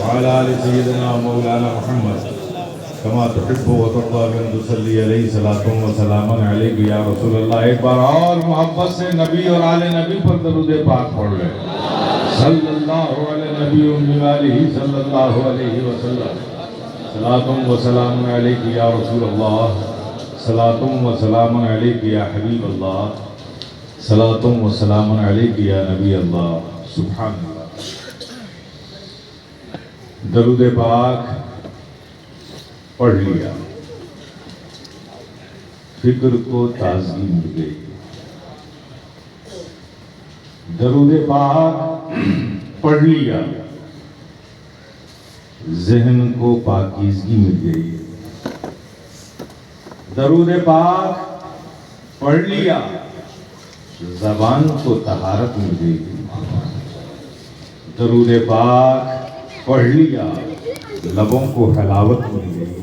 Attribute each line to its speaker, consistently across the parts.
Speaker 1: وعلى آل سيدنا مولانا محمد كما تحب وترضى بأن تصلي عليه صلاة وسلام عليك يا رسول الله. ایک بار اور محبت سے نبی اور آل نبی پر درود پاک پڑھ لیں. صلی اللہ علیہ نبی وآلہ صلی اللہ علیہ وسلم. صلاة وسلام عليك يا رسول الله. صلاة وسلام عليك يا حبيب الله. صلاة وسلام عليك يا نبی اللہ. سبحان اللہ. درود پاک پڑھ لیا, فکر کو تازگی مل گئی. درود پاک پڑھ لیا, ذہن کو پاکیزگی مل گئی. درود پاک پڑھ لیا, زبان کو طہارت مل گئی. درود پاک پڑھ لیا, لبوں کو حلاوت مل گئی.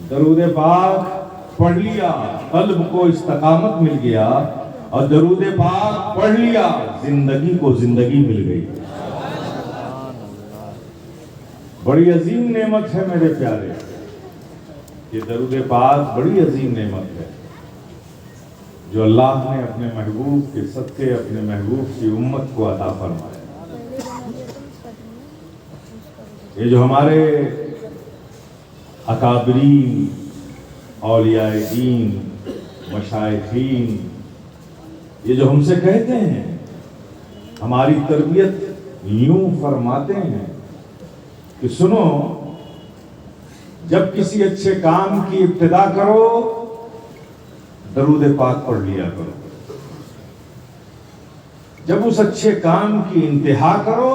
Speaker 1: درود پاک پڑھ لیا, قلب کو استقامت مل گیا. اور درود پاک پڑھ لیا, زندگی کو زندگی مل گئی. بڑی عظیم نعمت ہے میرے پیارے, یہ درود پاک بڑی عظیم نعمت ہے جو اللہ نے اپنے محبوب کے صدقے اپنے محبوب کی امت کو عطا فرمایا. یہ جو ہمارے اکابرین, اولیاء دین, مشائخین یہ جو ہم سے کہتے ہیں, ہماری تربیت یوں فرماتے ہیں کہ سنو, جب کسی اچھے کام کی ابتدا کرو درود پاک پڑھ لیا کرو. جب اس اچھے کام کی انتہا کرو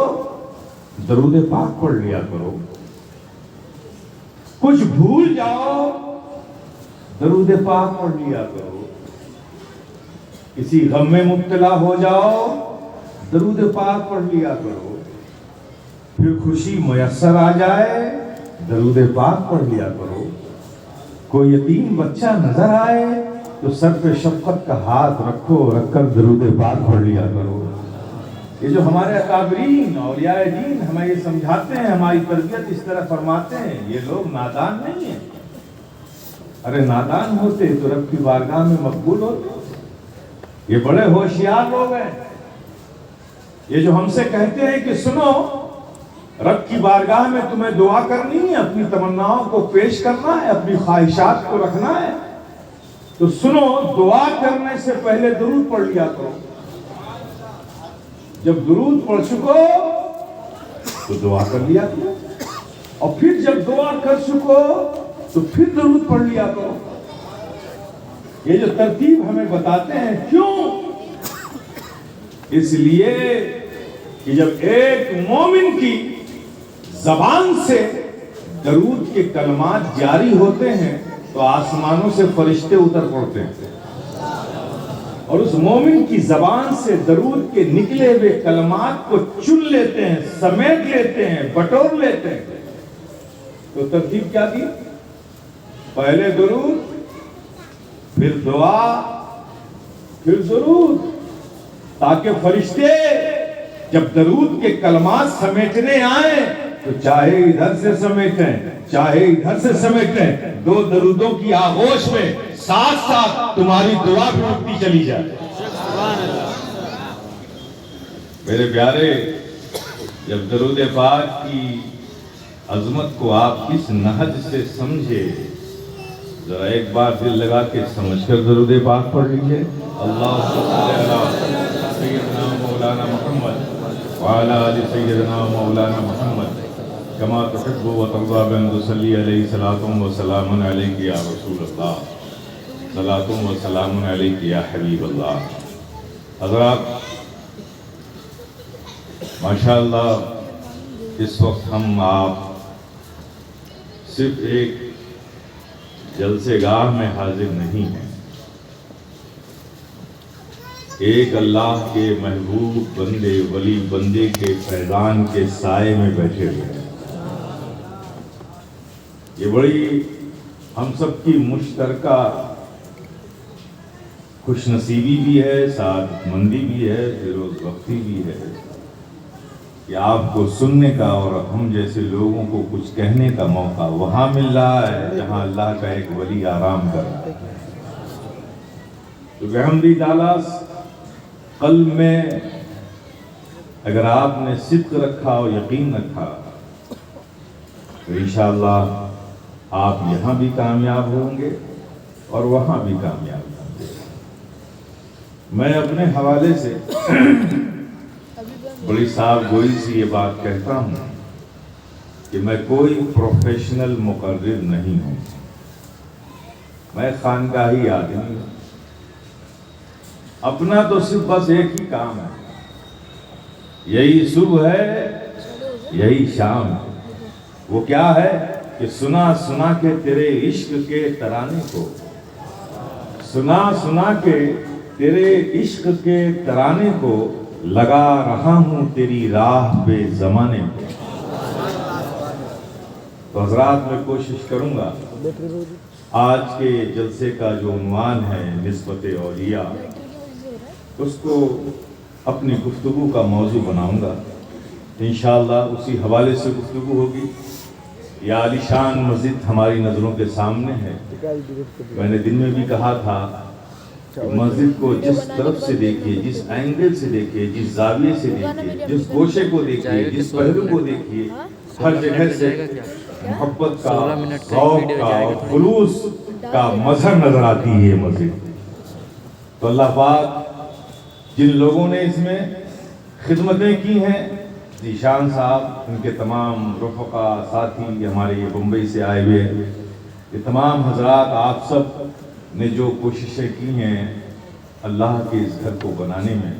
Speaker 1: درود پاک پڑھ لیا کرو. کچھ بھول جاؤ درود پاک پڑھ لیا کرو. کسی غم میں مبتلا ہو جاؤ درود پاک پڑھ لیا کرو. پھر خوشی میسر آ جائے درود پاک پڑھ لیا کرو. کوئی یتیم بچہ نظر آئے تو سر پہ شفقت کا ہاتھ رکھو, رکھ کر درود پاک پڑھ لیا کرو. یہ جو ہمارے اکابرین اولیاء دین ہمیں یہ سمجھاتے ہیں, ہماری تربیت اس طرح فرماتے ہیں, یہ لوگ نادان نہیں ہیں. ارے نادان ہوتے تو رب کی بارگاہ میں مقبول ہوتے. یہ بڑے ہوشیار لوگ ہیں. یہ جو ہم سے کہتے ہیں کہ سنو, رب کی بارگاہ میں تمہیں دعا کرنی ہے, اپنی تمناؤں کو پیش کرنا ہے, اپنی خواہشات کو رکھنا ہے, تو سنو دعا کرنے سے پہلے درود پڑھ لیا کرو. جب درود پڑھ چکو تو دعا کر لیا کرو, اور پھر جب دعا کر چکو تو پھر درود پڑھ لیا کرو. یہ جو ترتیب ہمیں بتاتے ہیں, کیوں؟ اس لیے کہ جب ایک مومن کی زبان سے درود کے کلمات جاری ہوتے ہیں تو آسمانوں سے فرشتے اتر پڑتے ہیں, اور اس مومن کی زبان سے درود کے نکلے ہوئے کلمات کو چن لیتے ہیں, سمیٹ لیتے ہیں, بٹور لیتے ہیں. تو ترتیب کیا دی؟ پہلے درود, پھر دعا, پھر درود, تاکہ فرشتے جب درود کے کلمات سمیٹنے آئیں تو چاہے ادھر سے سمیٹیں چاہے ادھر سے سمیٹیں, دو درودوں کی آغوش میں ساتھ ساتھ تمہاری دعا بھی اٹھتی چلی جائے. میرے پیارے, جب درود پاک کی عظمت کو آپ کس نہج سے سمجھے, ذرا ایک بار دل لگا کے سمجھ کر درود پاک پڑھ لیجئے. اللہ سیدنا مولانا محمد وعلی آل سیدنا مولانا محمد کما تحب وترضى بأن تصلي عليه صلاة وسلام عليك يا رسول الله. صلاة وسلام عليك يا حبیب اللہ. حضرات ماشاءاللہ, اس وقت ہم آپ صرف ایک جلسے گاہ میں حاضر نہیں ہیں, ایک اللہ کے محبوب بندے ولی بندے کے فیضان کے سائے میں بیٹھے ہوئے ہیں. یہ بڑی ہم سب کی مشترکہ خوش نصیبی بھی ہے, سعادت مندی بھی ہے, فیروز بختی بھی ہے کہ آپ کو سننے کا اور ہم جیسے لوگوں کو کچھ کہنے کا موقع وہاں مل رہا ہے جہاں اللہ کا ایک ولی آرام کر رہا ہے. تو بحمدی تعالیٰ قلب میں اگر آپ نے صدق رکھا اور یقین رکھا تو انشاءاللہ آپ یہاں بھی کامیاب ہوں گے اور وہاں بھی کامیاب ہوں گے. میں اپنے حوالے سے بڑی صاف گوئی سے یہ بات کہتا ہوں کہ میں کوئی پروفیشنل مقرر نہیں ہوں. میں خانقاہی آدمی ہوں. اپنا تو صرف بس ایک ہی کام ہے, یہی صبح ہے یہی شام ہے. وہ کیا ہے کہ سنا سنا کے تیرے عشق کے ترانے کو, سنا سنا کے تیرے عشق کے ترانے کو لگا رہا ہوں تیری راہ پہ زمانے کو. تو حضرات میں کوشش کروں گا آج کے جلسے کا جو عنوان ہے نسبت اولیاء, اس کو اپنی گفتگو کا موضوع بناؤں گا. انشاءاللہ اسی حوالے سے گفتگو ہوگی. یہ عالی شان مسجد ہماری نظروں کے سامنے ہے. میں نے دن میں بھی کہا تھا کہ مسجد کو جس طرف سے دیکھیے, جس اینگل سے دیکھیے, جس زاویے سے دیکھیے, جس گوشے کو دیکھیے, جس پہلو کو دیکھیے, ہر جگہ سے محبت کا, ذوق کا اور خلوص کا مظہر نظر آتی ہے یہ مسجد. تو اللہ پاک جن لوگوں نے اس میں خدمتیں کی ہیں, ذیشان صاحب, ان کے تمام رفقا ساتھی, ہمارے یہ بمبئی سے آئے ہوئے, یہ تمام حضرات, آپ سب نے جو کوششیں کی ہیں اللہ کے اس گھر کو بنانے میں,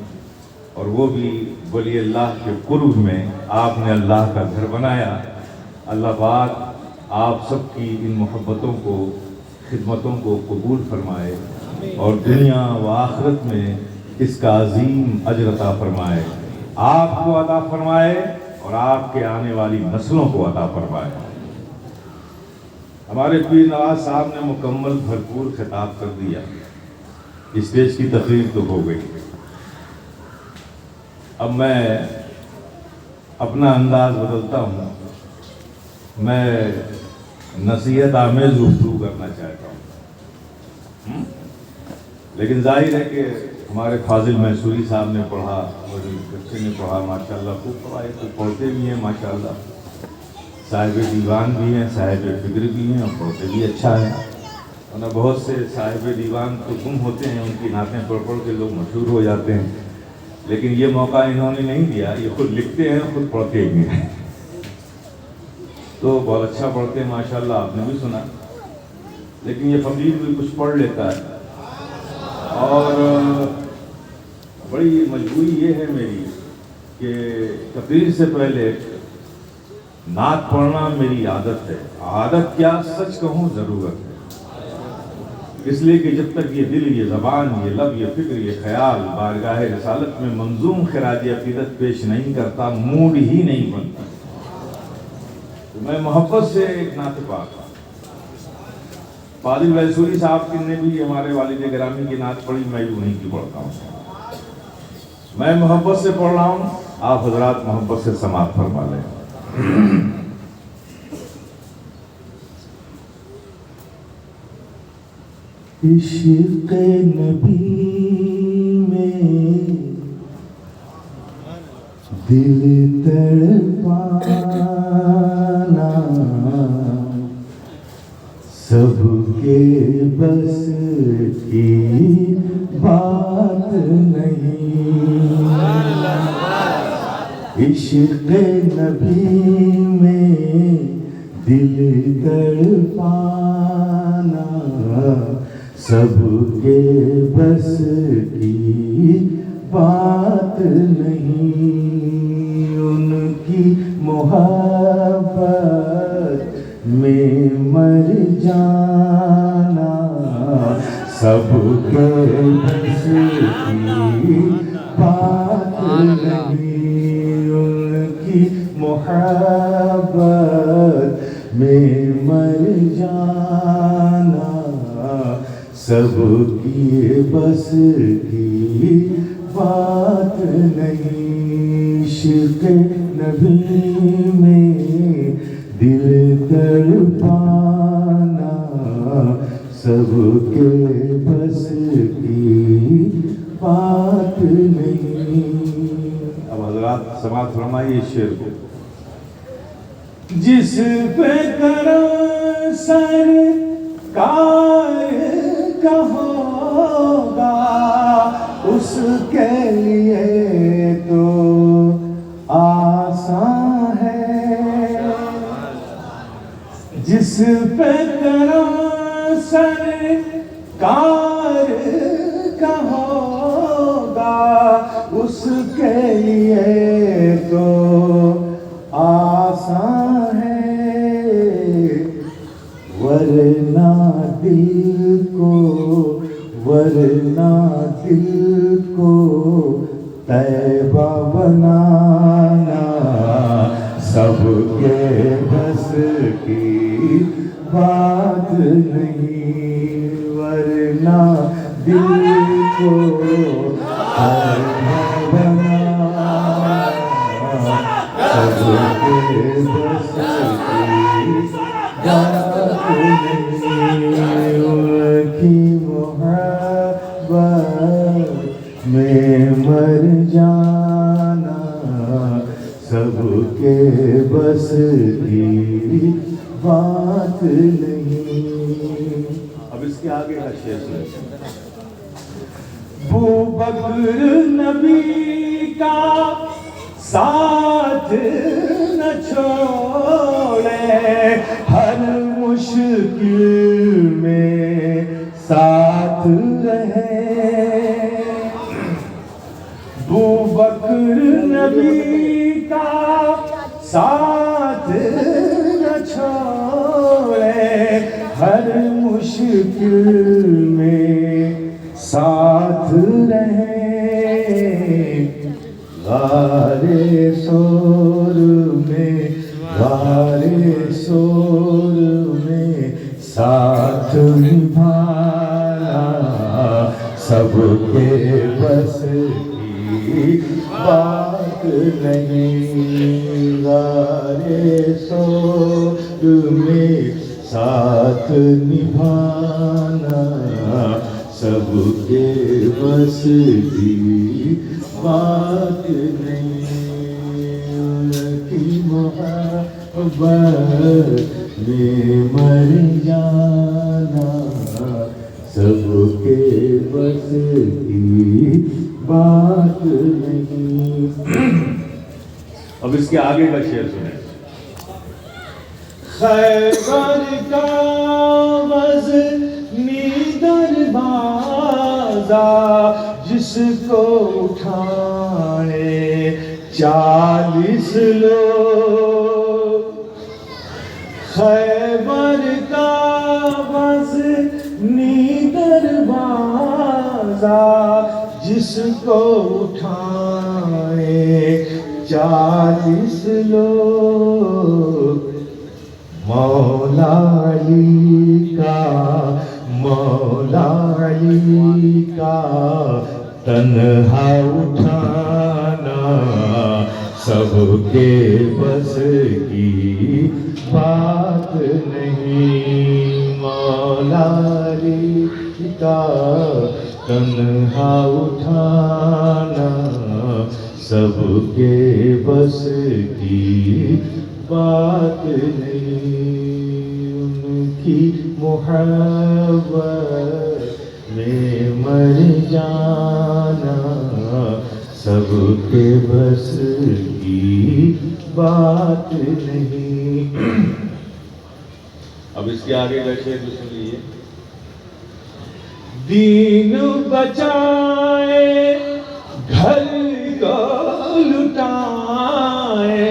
Speaker 1: اور وہ بھی ولی اللہ کے قرب میں آپ نے اللہ کا گھر بنایا. اللہ پاک آپ سب کی ان محبتوں کو, خدمتوں کو قبول فرمائے اور دنیا و آخرت میں اس کا عظیم اجر عطا فرمائے. آپ کو عطا فرمائے اور آپ کے آنے والی نسلوں کو عطا فرمائے. ہمارے پیر نواز صاحب نے مکمل بھرپور خطاب کر دیا. اسٹیج کی تقریر تو ہو گئی. اب میں اپنا انداز بدلتا ہوں. میں نصیحت آمیز گفتگو کرنا چاہتا ہوں, لیکن ظاہر ہے کہ ہمارے فاضل محسوری صاحب نے پڑھا اور بچے نے پڑھا, ماشاءاللہ خوب پڑھا ہے. تو پڑھتے بھی ہیں ماشاءاللہ, صاحب دیوان بھی ہیں, صاحب فکر بھی ہیں, اور پڑھتے بھی اچھا ہے. ورنہ بہت سے صاحب دیوان تو گم ہوتے ہیں, ان کی نعتیں پڑھ پڑھ کے لوگ مشہور ہو جاتے ہیں. لیکن یہ موقع انہوں نے نہیں دیا, یہ خود لکھتے ہیں, خود پڑھتے بھی ہیں. تو بہت اچھا پڑھتے ہیں ماشاءاللہ, آپ نے بھی سنا. لیکن یہ فقیر بھی کچھ پڑھ لیتا ہے, اور بڑی مجبوری یہ ہے میری کہ تقریر سے پہلے نعت پڑھنا میری عادت ہے. عادت کیا, سچ کہوں ضرورت ہے. اس لیے کہ جب تک یہ دل, یہ زبان, یہ لب, یہ فکر, یہ خیال بارگاہ رسالت میں منظوم خراج عقیدت پیش نہیں کرتا, موڈ ہی نہیں بنتا. تو میں محبت سے ایک نعت پاک, فاضل محسوری صاحب نے بھی ہمارے والد گرامی کی نعت پڑھی, میں یوں نہیں کی پڑھتا ہوں. میں محبت سے پڑھ رہا ہوں, آپ حضرات محبت سے سماعت فرما لیں. عشق نبی میں دل تڑپانا سب کے بس کی بات نہیں. عشق نبی میں دل تڑپانا سب کے بس کی بات نہیں. ان کی محبت میں مر جانا سب کے بس کی بات نہیں. ان کی محبت میں مر جانا سب کی بس کی بات نہیں. عشق کے نبی میں دل تڑپانا سب کے بس کی بات نہیں. اب حضرات سماعت فرمائیے اس شعر کو. جس پہ کرم سرکار کا ہوگا اس کے لیے تو آسان ہے. جس پہ کرم سرکار کا ہوگا اس کے لیے تو آسان ہے. ورنہ دل کو طیبہ بنانا سب کے بس کی بات نہیں. ورنہ دل کو طیبہ بنانا سب کے بس کی بات نہیں. ان کی محبت میں مر جانا سب کے بس کی بات نہیں. اب اس کے آگے کا شعر سنیں. ابوبکر نبی کا ساتھ نہ چھوڑے ہر مشکل میں ساتھ رہے. ابوبکر نبی کا ساتھ نہ چھوڑے ہر مشکل میں ساتھ رہے. غارِ سور میں ساتھ نبھانا سب کے بس کی بات نہیں. غارِ سور میں ساتھ نبھانا سب کے بس کی بات نہیں. کی محبت میں مر جانا سب کے بس کی بات نہیں. اب اس کے آگے کا شعر سنیں. خیبر کا غزنی دروازہ جس کو اٹھائے 40 لوگ. خیبر کا غزنی دروازہ جس کو اٹھائے 40 لوگ. مولا علی کا تنہا اٹھانا سب کے بس کی بات نہیں. مولا علی کا تنہا اٹھانا سب کے بس کی بات نہیں. ان کی محبت میں مر جانا سب کے بس کی بات نہیں. اب اس کے آگے کا شعر تو سنیے. دین بچائے گھر کو لٹائے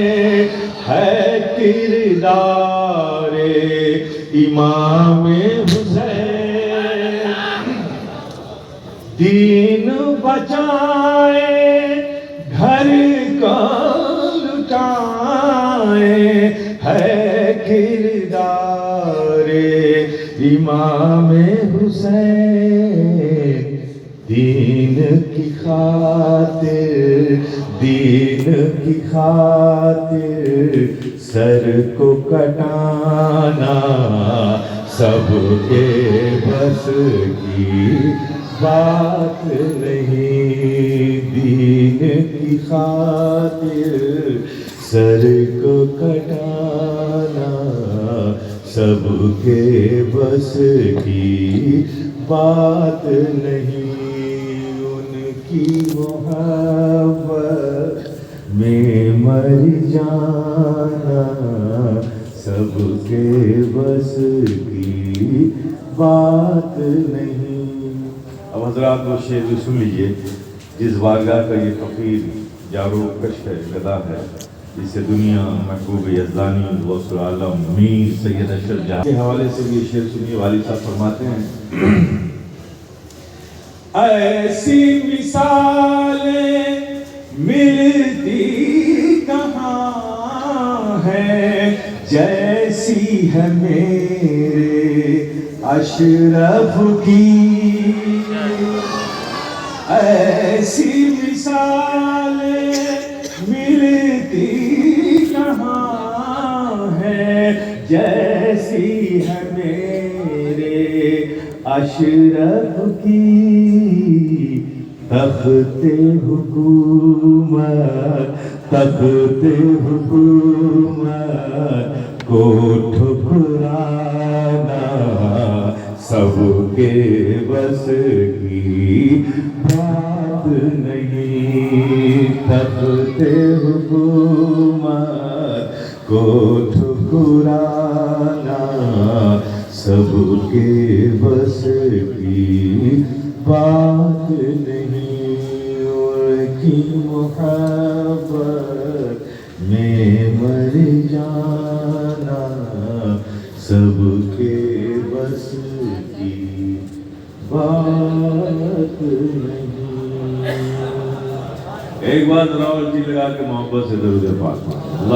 Speaker 1: ہے کردار امام حسین. دین بچائے گھر کو لٹائے ہے کردار امام حسین. دین کی خاطر دین کی خاطر سر کو کٹانا سب کے بس کی بات نہیں، دین کی خاطر سر کو کٹانا سب کے بس کی بات نہیں، ان کی محبت میں مر جانا سب کے بس کی بات نہیں۔ اب حضرات وہ شعر بھی سن لیجئے، جس بارگاہ کا یہ فقیر جارو کش ہے، گدا ہے، جس سے دنیا محبوب یزدانی غوث العالم میر سید اشرف جہاں کے حوالے سے بھی یہ شعر سنیے۔ والد صاحب فرماتے ہیں ایسی مثالیں ملتی کہاں ہے جیسی ہے میرے اشرف کی، ایسی مثالیں ملتی کہاں ہے جیسی ہے میرے اشرف کی، تخت حکومت کو ٹھکرانا سب کے بس کی بات نہیں، تخت حکومت کو ٹھکرانا سب کے بس کی بات نہیں، ان کی محبت میں مر جانا سب کے بس کی بات نہیں۔ ایک بار ذرا الٹی لگا کے محبت سے درود پاک پڑھیں۔